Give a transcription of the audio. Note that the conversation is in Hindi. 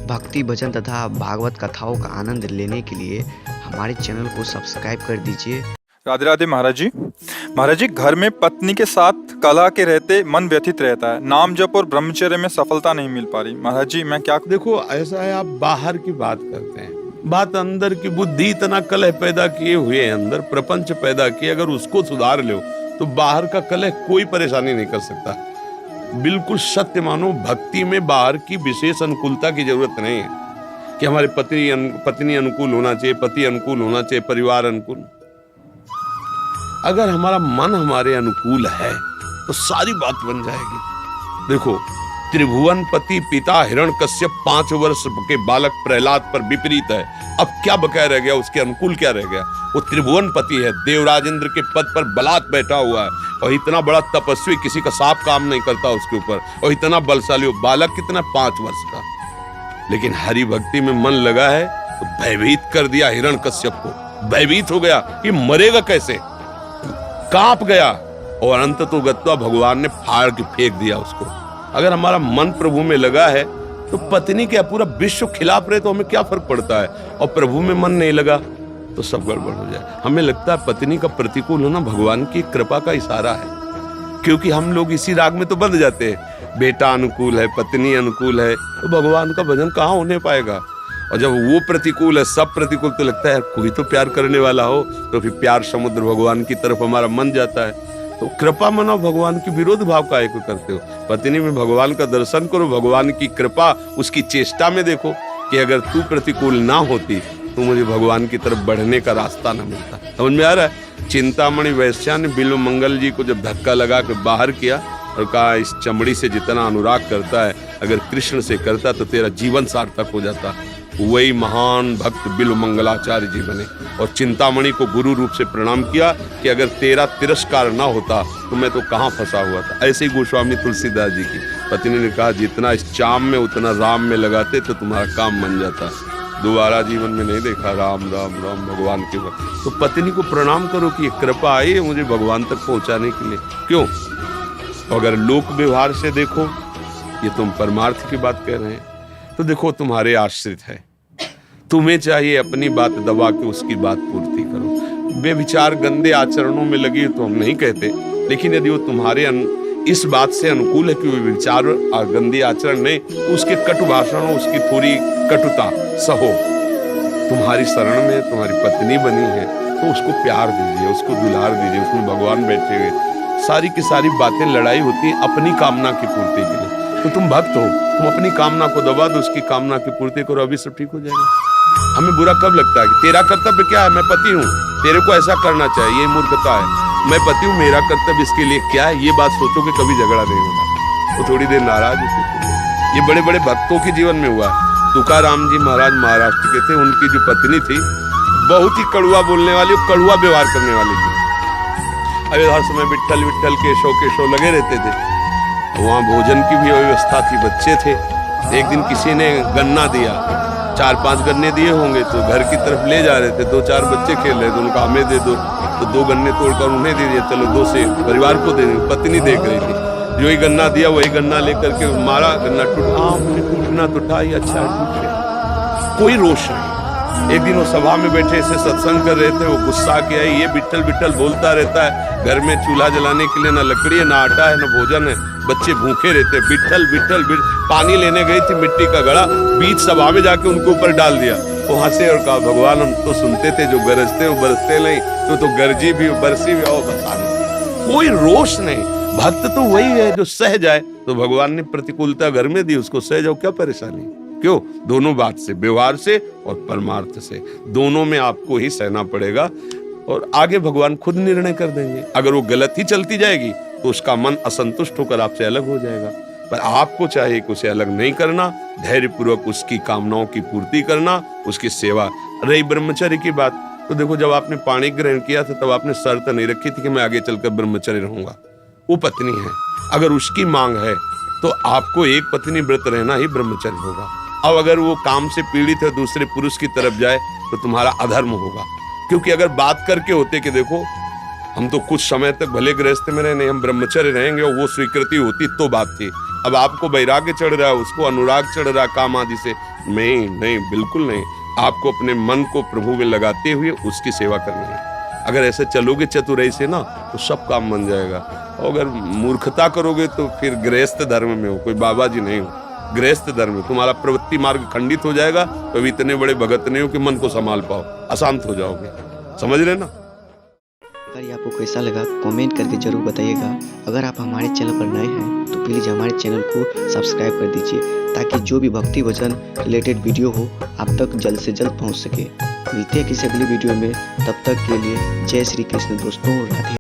भक्ति भजन तथा भागवत कथाओं का आनंद लेने के लिए हमारे चैनल को सब्सक्राइब कर दीजिए। राधे राधे महाराज जी। महाराज जी, घर में पत्नी के साथ कलह के रहते मन व्यथित रहता है, नाम जप और ब्रह्मचर्य में सफलता नहीं मिल पा रही। महाराज जी मैं क्या देखो, ऐसा है, आप बाहर की बात करते हैं, बात अंदर की। बुद्धि इतना कलह पैदा किए हुए हैं, अंदर प्रपंच पैदा किए, अगर उसको सुधार लो तो बाहर का कलह कोई परेशानी नहीं कर सकता। बिल्कुल सत्य मानो, भक्ति में बाहर की विशेष अनुकूलता की जरूरत नहीं है कि हमारे पत्नी अनुकूल होना चाहिए, पति अनुकूल होना चाहिए, परिवार अनुकूल। अगर हमारा मन हमारे अनुकूल है तो सारी बात बन जाएगी। देखो, त्रिभुवन पति पिता हिरण्यकश्यप 5 वर्ष के बालक प्रहलाद पर विपरीत है, अब क्या बकाया रह गया, उसके अनुकूल क्या रह गया? वो त्रिभुवन पति है, देवराज इंद्र के पद पर बलात् बैठा हुआ है, और इतना बड़ा तपस्वी, किसी का सांप काम नहीं करता उसके ऊपर, और इतना बलशाली। बालक कितना, 5 वर्ष का, लेकिन हरि भक्ति में मन लगा है तो भयभीत कर दिया हिरण्यकश्यप को। भयभीत हो गया कि मरेगा कैसे, कांप गया, और अंत तो गत्वा भगवान ने फाड़ के फेंक दिया उसको। अगर हमारा मन प्रभु में लगा है तो पत्नी क्या पूरा विश्व खिलाफ रहे तो हमें क्या फर्क पड़ता है, और प्रभु में मन नहीं लगा तो सब गड़बड़ हो जाए। हमें लगता है पत्नी का प्रतिकूल होना भगवान की कृपा का इशारा है, क्योंकि हम लोग इसी राग में तो बंध जाते हैं। बेटा अनुकूल है, पत्नी अनुकूल है, तो भगवान का भजन कहाँ होने पाएगा। और जब वो प्रतिकूल है, सब प्रतिकूल, तो लगता है कोई तो प्यार करने वाला हो, तो फिर प्यार समुद्र भगवान की तरफ हमारा मन जाता है। तो कृपा मनाओ, भगवान की विरोध भाव काहे को करते हो? पत्नी में भगवान का दर्शन करो, भगवान की कृपा उसकी चेष्टा में देखो कि अगर तू प्रतिकूल ना होती तो मुझे भगवान की तरफ बढ़ने का रास्ता ना मिलता। समझ में आ रहा है? चिंतामणि वैश्या ने बिल्व मंगल जी को जब धक्का लगा के बाहर किया और कहा, इस चमड़ी से जितना अनुराग करता है, अगर कृष्ण से करता तो तेरा जीवन सार्थक हो जाता। वही महान भक्त बिल्व मंगलाचार्य जी बने, और चिंतामणि को गुरु रूप से प्रणाम किया कि अगर तेरा तिरस्कार ना होता तो मैं तो कहाँ फंसा हुआ था। ऐसे ही गोस्वामी तुलसीदास जी की पत्नी ने कहा, जितना इस चाम में उतना राम में लगाते तो तुम्हारा काम बन जाता। दोबारा जीवन में नहीं देखा राम राम राम भगवान के वक्त। तो पत्नी को प्रणाम करो कि कृपा आई है मुझे भगवान तक पहुंचाने के लिए। क्यों? अगर लोक व्यवहार से देखो, ये तुम परमार्थ की बात कह रहे हैं, तो देखो तुम्हारे आश्रित है, तुम्हें चाहिए अपनी बात दबा के उसकी बात पूर्ति करो। बेविचार गंदे आचरणों में लगी तो हम नहीं कहते, लेकिन यदि वो तुम्हारे इस बात से अनुकूल है कि वो विचार और गंदे आचरण नहीं, तो उसके कटु भाषणों, उसकी थोड़ी कटुता सहो। तुम्हारी शरण में तुम्हारी पत्नी बनी है तो उसको प्यार दीजिए, उसको दुलार दीजिए, उसमें भगवान बैठे हुए। सारी की सारी बातें लड़ाई होती है अपनी कामना की पूर्ति के लिए। तो तुम भक्त हो, तुम अपनी कामना को दबा दो, उसकी कामना की पूर्ति करो, अभी सब ठीक हो जाएगा। हमें बुरा कब लगता है कि तेरा कर्तव्य क्या है, मैं पति हूँ, तेरे को ऐसा करना चाहिए, ये मूर्खता है। मैं पति हूँ, मेरा कर्तव्य इसके लिए क्या है, ये बात सोचोगे कभी झगड़ा नहीं होगा। तो थोड़ी देर नाराज होते। ये बड़े बड़े भक्तों के जीवन में हुआ। तुकाराम जी महाराज महाराष्ट्र के थे, उनकी जो पत्नी थी बहुत ही कड़ुआ बोलने वाली, कड़ुआ व्यवहार करने वाली थी। अभी हर समय विट्ठल विट्ठल केशव लगे रहते थे। वहाँ भोजन की भी व्यवस्था थी, बच्चे थे। एक दिन किसी ने गन्ना दिया, 4-5 गन्ने दिए होंगे, तो घर की तरफ ले जा रहे थे, 2-4 बच्चे खेल रहे थे, उनका हमें दे दो, तो 2 गन्ने तोड़कर उन्हें दे दिया, चलो 2 से परिवार को दे देंगे। पत्नी देख रही थी, जो ही गन्ना दिया वही गन्ना लेकर के मारा, गन्ना टूटना तो था ही, अच्छा टूट गया, कोई रोष नहीं। एक दिन वो सभा में बैठे ऐसे सत्संग कर रहे थे, वो गुस्सा किया, ये विट्ठल विट्ठल बोलता रहता है, घर में चूल्हा जलाने के लिए ना लकड़ी है, ना आटा है, ना भोजन है, बच्चे भूखे रहते, विट्ठल विट्ठल। पानी लेने गई थी, मिट्टी का घड़ा बीच सभा में जाके उनके ऊपर डाल दिया। वो हंसे और कहा, भगवान हम तो सुनते थे, जो गरजते वो बरसते नहीं, तो गरजी भी बरसी भी और बता। कोई रोष नहीं। भक्त तो वही है जो सह जाए, तो भगवान ने प्रतिकूलता घर में दी, उसको सह जाओ, क्या परेशानी। क्यों? दोनों बात से, व्यवहार से और परमार्थ से, दोनों में आपको ही सहना पड़ेगा, और आगे भगवान खुद निर्णय कर देंगे। अगर वो गलत ही चलती जाएगी तो उसका मन असंतुष्ट होकर आपसे अलग हो जाएगा। पर आपको चाहिए कि उसे अलग नहीं करना, धैर्यपूर्वक उसकी कामनाओं की पूर्ति करना, उसकी सेवा। रही ब्रह्मचर्य की बात, तो देखो, जब आपने पाणी ग्रहण किया था तब आपने शर्त नहीं रखी थी कि मैं आगे चलकर ब्रह्मचर्य रहूंगा। वो पत्नी है, अगर उसकी मांग है तो आपको एक पत्नी व्रत रहना ही ब्रह्मचर्य होगा। अब अगर वो काम से पीड़ित है, दूसरे पुरुष की तरफ जाए, तो तुम्हारा अधर्म होगा। क्योंकि अगर बात करके होते कि देखो हम तो कुछ समय तक भले गृहस्थ में रहे, नहीं हम ब्रह्मचर्य रहेंगे, और वो स्वीकृति होती तो बात थी। अब आपको वैराग्य चढ़ रहा है, उसको अनुराग चढ़ रहा है काम आदि से, नहीं नहीं, बिल्कुल नहीं। आपको अपने मन को प्रभु में लगाते हुए उसकी सेवा करनी है। अगर ऐसे चलोगे चतुराई से ना तो सब काम बन जाएगा। और अगर मूर्खता करोगे तो फिर गृहस्थ धर्म में हो, कोई बाबा जी नहीं हो, गृहस्थ धर्म में तुम्हारा प्रवृत्ति मार्ग खंडित हो जाएगा। तो अभी इतने बड़े भगत नहीं हो कि मन को संभाल पाओ, अशांत हो जाओगे। समझ रहे ना? अगर ये आपको कैसा लगा कमेंट करके जरूर बताइएगा। अगर आप हमारे चैनल पर नए हैं तो प्लीज़ हमारे चैनल को सब्सक्राइब कर दीजिए, ताकि जो भी भक्ति भजन रिलेटेड वीडियो हो आप तक जल्द से जल्द पहुंच सके। मिलते हैं किसी अगली वीडियो में, तब तक के लिए जय श्री कृष्ण दोस्तों। राधे।